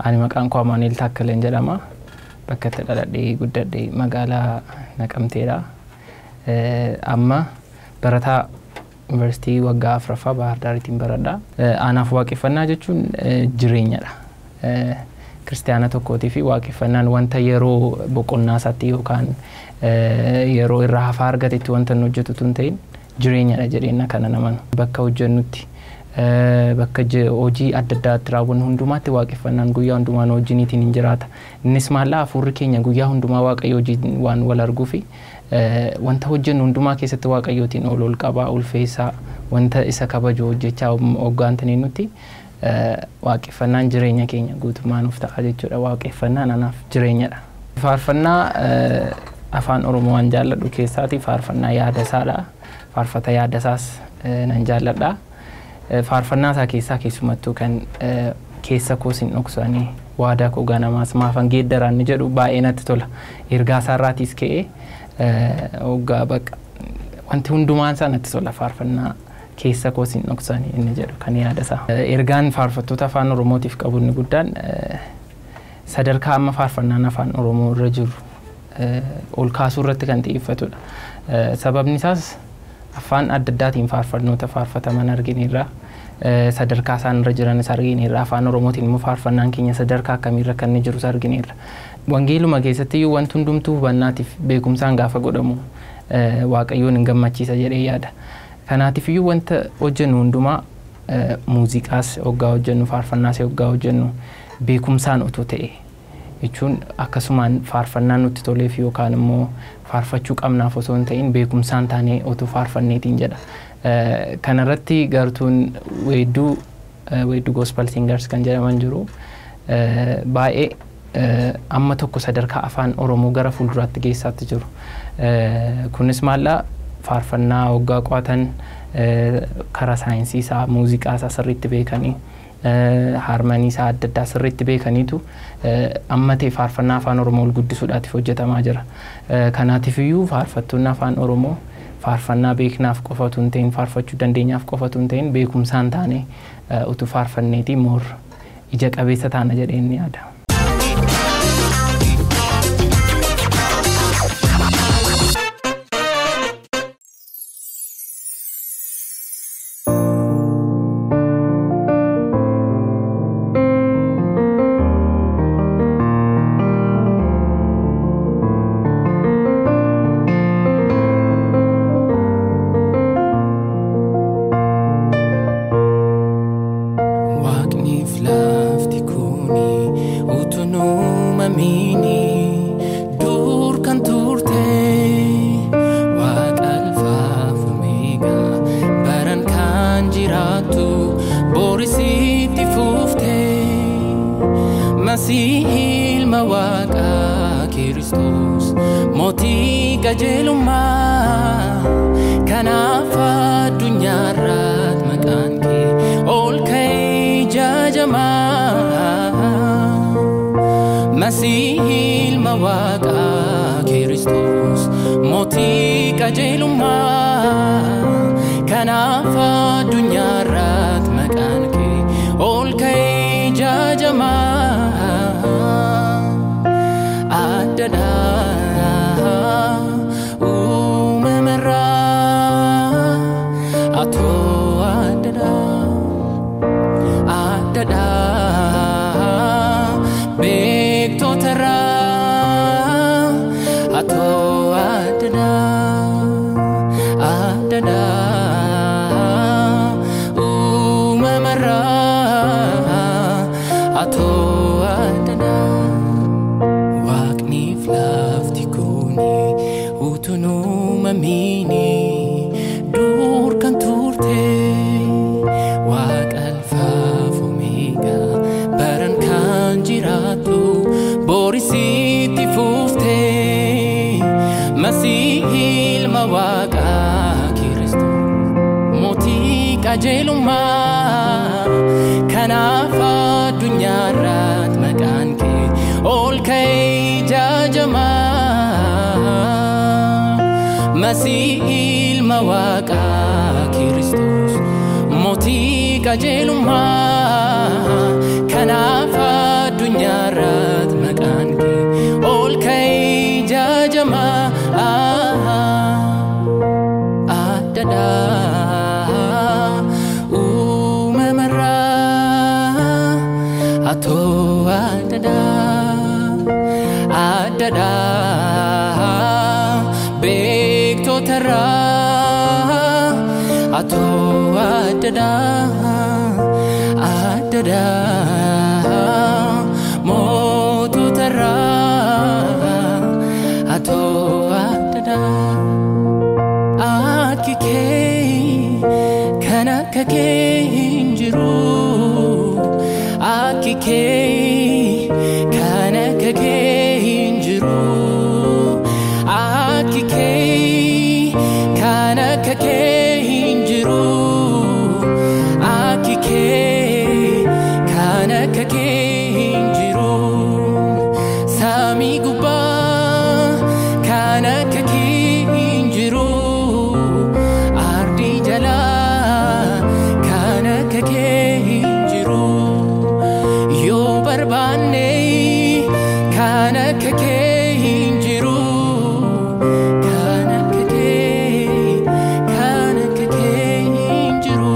Ani maqaan koo Amaaneel Taakkaleen jedhama. Bakka itti dhaladhee guddadhee magaalaa Naqamteedha. Amma barataa Yuunivarsiitii waggaa 4ffaa Bahar Daaritiin baradha. Anaaf waaqeffannaa jechuun jireenyadha. Kiristaana tokkootii fi waaqeffannaan wanta yeroo boqonnaa isaatti yookaan yeroo irraa hafaa argatetti wanta nu hojjetu tun ta'in jireenyadha jedheenna kana naman bakka hojjennutti. Bakka hojii adda addaatti raawwannu hundumaatti waaqeffannaan guyyaa hundumaa hojiiniitiin hin jiraata. Innis maallaa hafuurri keenya guyyaa hundumaa waaqayyo hojiin waan wal arguu fi wanta hojjennu hundumaa keessatti waaqayyootiin ol qabaa ulfeessaa wanta isa kabaju hojjechaa hoggaantanii nuti waaqeffannaan jireenya keenya guutummaan uf ta'a jechuudha. Waaqeffannaan anaaf jireenyadha. Faarfannaa afaan Oromoo waan jaalladhu keessaati faarfannaa yaadasaadha. Faarfata yaadasaas nan jaalladha. Faarfannaa isaa keessaa keessumattuu kan keessa koo sin dhoksanii waadaa koo ganamaas maafan geeddaraan ni jedhu baay'ee natti tola. Ergaa isaarraatiis ka'ee hoggaa baqa wanti hundumaan isaa natti tola faarfannaa keessa koo sin dhoksanii inni jedhu kan yaadasaa. Ergaan faarfattoota afaan Oromootiif qabu inni guddaan sadarkaa amma faarfannaan afaan Oromoo irra jiru ol kaasuu irratti kan xiyyeeffatudha. Sababni isaas afaan adda addaatiin faarfannoota faarfataman argineerra sadarkaa isaan irra jiranis argineerra afaan Oromootiin immoo faarfannaan keenya sadarkaa akkamiirra kan inni jirus argineerra. Wangeeluma keessatti wanti hundumtuu hubannaatiif beekumsaan gaafa godhamu waaqayyoon hin gammachiisa jedhee yaada. Kanaatiif iyyuu wanta hojjennu hundumaa muuziqaas hoggaa hojjennu faarfannaas hoggaa hojjennu beekumsaan utuu ta'e jechuun akkasumaan faarfannaan nutti toleef yookaan immoo faarfachuu qabnaaf osoo hin ta'in beekumsaan taanee utuu faarfanneetiin jedha. Kanarratti gartuun weedduu gospel singers kan jedhaman jiru baay'ee amma tokko sadarkaa afaan Oromoo gara fuulduraatti geessaatti jiru. Kunis maallaa faarfannaa hoggaa qo'atan karaa saayinsii isaa muuziqaa isaa sirriitti beekanii harmanii isaa adda addaa sirriitti beekaniitu amma ta'e faarfannaa afaan Oromoo ol guddisuudhaatiif hojjetamaa jira. Kanaatiif iyyuu faarfattoonni afaan Oromoo faarfannaa beeknaaf qofatu hin ta'in faarfachuu dandeenyaaf qofatu hin ta'in beekumsaan taanee utuu faarfanneetii moor ija qabeessa taana jedheen ni yaada. Ilma Waaqa Kiristoos mootii qajeelummaa kanaaf addunyaarratti maqaan kee ol ka'ee jajamaa. Masiih ilma Waaqa Kiristoos mootii qajeelummaa kanaaf addunyaarratti maqaan kee ol ka'ee jajamaa. Masihi ilma Waaqaa Kiristoos mootii qajeelummaa kanaaf addunyaarratti maqaan kee ol ka'ee jaajamaa. Masihi ilma Waaqaa Kiristoos mootii qajeelummaa kanaaf addunyaarratti maqaan kee ol ka'ee jaajamaa. Adada umamara ato adada bekto tara ato adada motu tara ato adada akike kana kake injiru akike kana kake injiru akike kana kake injiru akike kana kake injiru sami guba kana kake injiru ardi jala kana kake injiru yo barbane kana kake injiru kana kake injiru.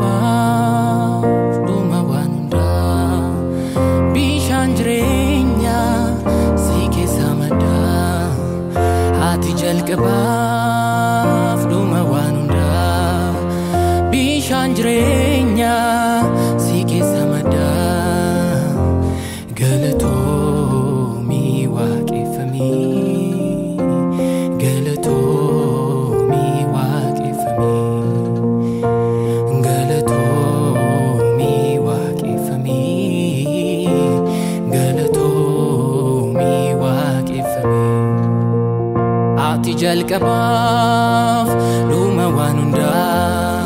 Jalqabaaf dhuma waan hundaa bishaan jireenyaa si keessa maddaa. Ati jalqabaaf dhuma waan hundaa bishaan jireenyaa si keessa maddaa. Galatoomii waaqeffamii galatoomii waaqeffamii. Ati jalqabaaf dhuma waan hundaa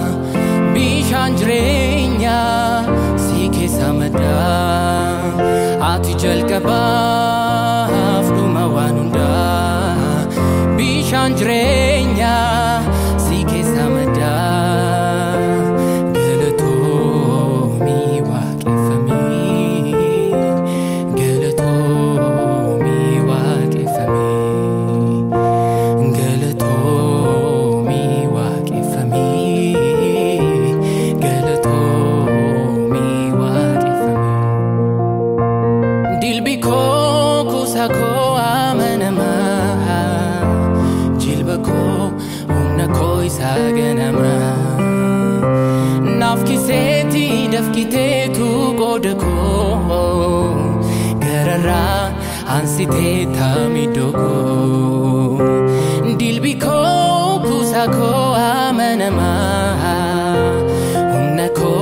bishaan jireenyaa si keessa maddaa. Ati jalqabaaf dhuma waan hundaa bishaan jireenyaa si keessa maddaa. Galatoomii waaqeffamii galatoomii waaqeffamii. Ko amanama jilba ko humna ko isa ganama nafkiseti dafkitetu qoda ko garara ansite tamidoko dilbi ko kusa ko amanama humna ko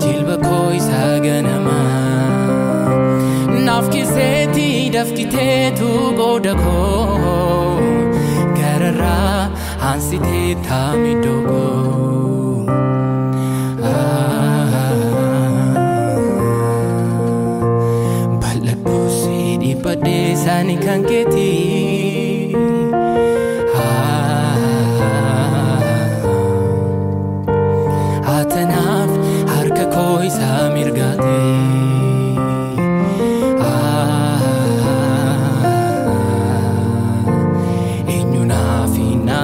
jilba ko isa ganama nafkiseti dafkitetu qoda ko garara ansite tamidoko. Balladhu sidhi badhe sani kanketi atanaf harka ko isa mirgate.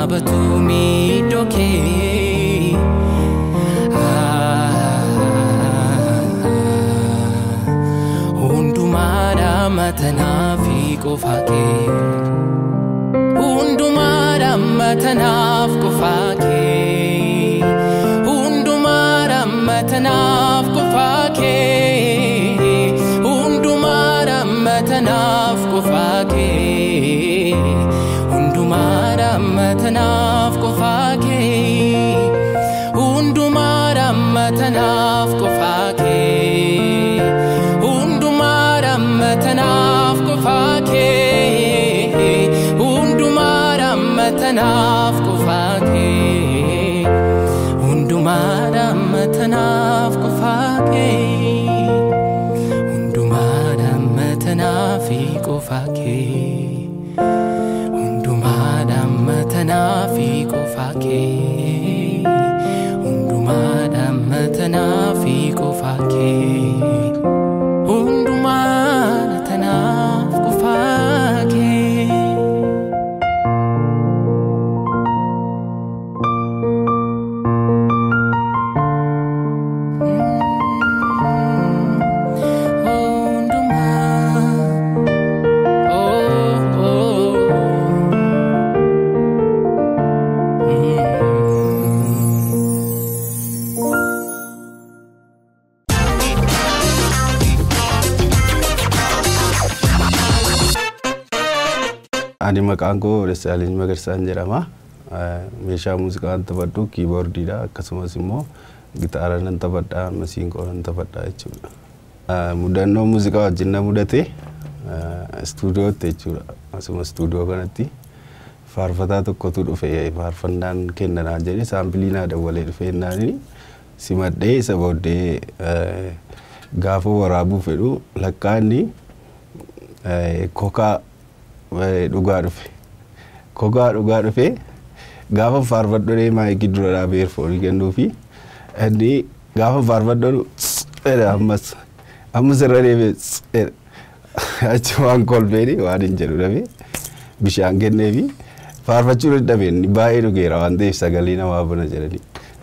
Batumi doke undumara matanafi qofake undumara matanaf qofake undumara matanaaf qofaake hundumara matanaaf qofaake hundumara matanaaf qofaake hundumara matanaaf qofaake hundumara matanaaf qofaake hundumara matanaaf qofaake hundumara matanaaf qofaake hundumara matanaaf qofaake hundumara matanaaf qofaake hundumara matanaaf qofaake hundumara matanaaf qofaake Ani maqaan koo Desaaleny Magarsaan jedhama. Meeshaa muuziqaan taphadhu kiiboordiidha akkasumas immoo gitaara nan taphadha masiinqoo nan taphadha jechuudha. Mudannoo muuziqaa wajjin na mudate istuudiyootti jechuudha. Asuma istuudiyoo kanatti faarfataa tokkotu dhufe faarfannaan kennanaa jedhe saambilii naa dawwalee dhufe naani simadhee isa booddee gaafa waraabuu fedhu lakkaanni kokaa dhugaa dhufe kokaa dhugaa dhufe gaafa faarfadhoo maayikii dura dhaabee eerfoonii kennuufi inni gaafa faarfadhoo ammas irra deebi'ee achi waan kolfeeni waan hin jedhu dhabe bishaan kenneefi faarfachuu dadhabeen baay'ee dhugeera waan ta'eef sagalee namaa buna jedhani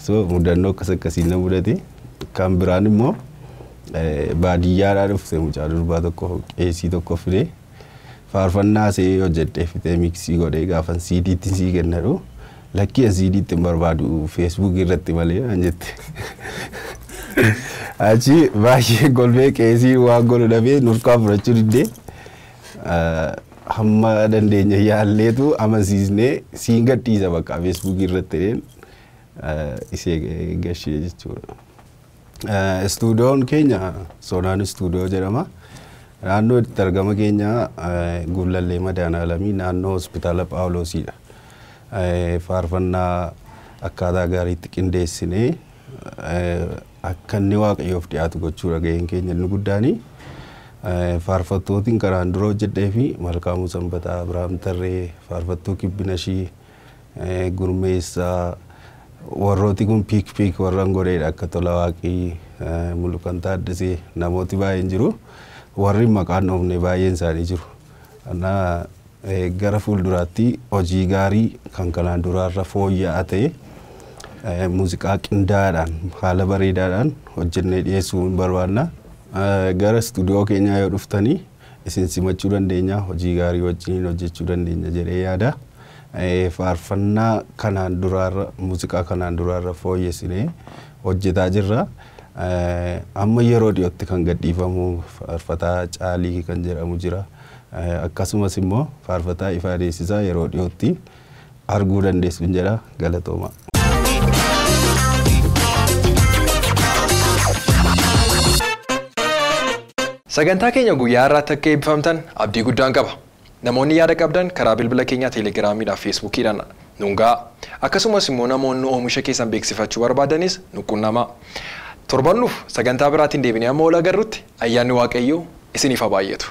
so mudannoo akkasii na mudate kan biraan immoo baadiyyaadhaa dhufte mucaa durbaa tokko qeesii tokko fidee faarfannaa see hojjedhee fitee miksii godhee gaafan CD'tti sii kennadhu lakkii CD'tti barbaadu Facebook irratti malee an jette achi baay'ee golbee qeesii waan godhu dhabee nurkaa fudhachuu diddee hamma dandeenya yaalleetu amansiisnee siin gadhiisa bakka Facebook irratti isee gashee jechuudha. Istuudiyoon keenya Sonaan istuudiyoo jedhama. Naannoo itti argama keenya Gullallee Madaanaalamii naannoo hospitaala Phaawulosiidha. Faarfannaa akkaataa gaariitti qindeessinee akka inni Waaqayyoof dhiyaatu gochuudha gaheen keenya inni guddaani. Faarfattootiin karaan dura hojjedhee fi Malkaamuu Sanbataa, Abiraam Tarree, Faarfattuu Kibbinashii, Gurmeessaa warrooti kun piik warran godheedha akka Tola Waaqii, Mulukan Taaddasee namooti baay'een jiru. Warri maqaan dhoofne baay'een isaanii jiru. Gara fuulduraatti hojii gaarii kan kanaan duraarra fooyya'aa ta'e muuziqaa qindaa'aadhaan haala bareedaadhaan hojjennee dhiyeessuu hin barbaanna. Gara istuudiyoo keenyaa yoo dhuftanii isin simachuu dandeenya hojii gaarii wajjin hojjechuu dandeenya jedhee yaada. Faarfannaa kanaan duraarra muuziqaa kanaan duraarra fooyyessinee hojjetaa jirra. Amma yeroo dhiyootti kan gadhiifamu faarfataa Caalii kan jedhamu jira. Akkasumas immoo faarfataa Ifaa Deessisaa yeroo dhiyootti arguu dandeessu jedha galatooma. Sagantaa keenya guyyaa irratti akka eebbifamtan abdii guddaan qaba. Namoonni yaada qabdan karaa bilbila keenya Teelegiraamiidhaan Feesbuukiidhaan nungaa akkasumas immoo namoonni oomisha keessan beeksifachuu barbaadanis nuquunnamaa. Torbannuuf sagantaa biraatiin deebinee amma ol agarrutti ayyaanni Waaqayyoo isiniif haa baay'atu.